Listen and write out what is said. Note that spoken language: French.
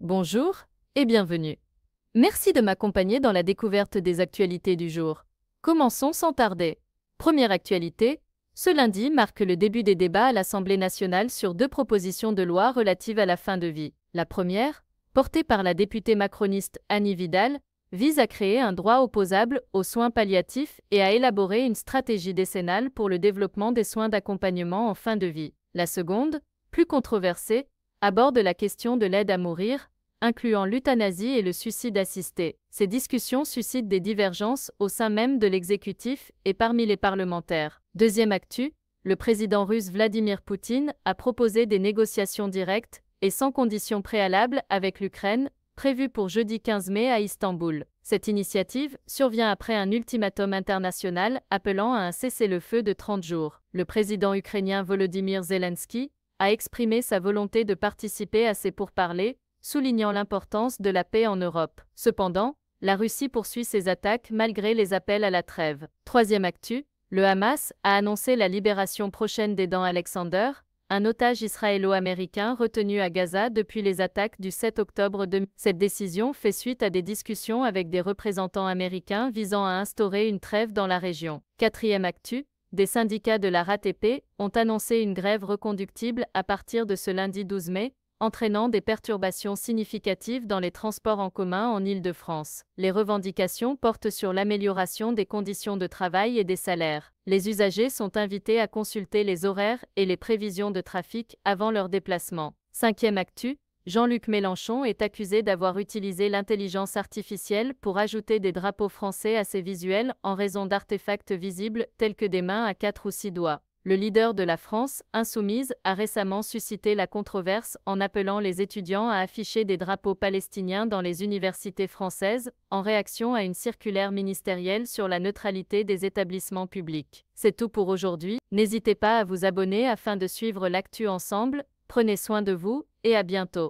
Bonjour et bienvenue. Merci de m'accompagner dans la découverte des actualités du jour. Commençons sans tarder. Première actualité, ce lundi marque le début des débats à l'Assemblée nationale sur deux propositions de loi relatives à la fin de vie. La première, portée par la députée macroniste Annie Vidal, vise à créer un droit opposable aux soins palliatifs et à élaborer une stratégie décennale pour le développement des soins d'accompagnement en fin de vie. La seconde, plus controversée, aborde la question de l'aide à mourir, incluant l'euthanasie et le suicide assisté. Ces discussions suscitent des divergences au sein même de l'exécutif et parmi les parlementaires. Deuxième actu, le président russe Vladimir Poutine a proposé des négociations directes et sans conditions préalables avec l'Ukraine, prévues pour jeudi 15 mai à Istanbul. Cette initiative survient après un ultimatum international appelant à un cessez-le-feu de 30 jours. Le président ukrainien Volodymyr Zelensky a exprimé sa volonté de participer à ces pourparlers, soulignant l'importance de la paix en Europe. Cependant, la Russie poursuit ses attaques malgré les appels à la trêve. Troisième actu, le Hamas a annoncé la libération prochaine d'Edan Alexander, un otage israélo-américain retenu à Gaza depuis les attaques du 7 octobre 2000. Cette décision fait suite à des discussions avec des représentants américains visant à instaurer une trêve dans la région. Quatrième actu, des syndicats de la RATP ont annoncé une grève reconductible à partir de ce lundi 12 mai, entraînant des perturbations significatives dans les transports en commun en Île-de-France. Les revendications portent sur l'amélioration des conditions de travail et des salaires. Les usagers sont invités à consulter les horaires et les prévisions de trafic avant leur déplacement. Cinquième actu, Jean-Luc Mélenchon est accusé d'avoir utilisé l'intelligence artificielle pour ajouter des drapeaux français à ses visuels en raison d'artefacts visibles tels que des mains à 4 ou 6 doigts. Le leader de la France insoumise a récemment suscité la controverse en appelant les étudiants à afficher des drapeaux palestiniens dans les universités françaises, en réaction à une circulaire ministérielle sur la neutralité des établissements publics. C'est tout pour aujourd'hui, n'hésitez pas à vous abonner afin de suivre l'actu ensemble, prenez soin de vous, et à bientôt.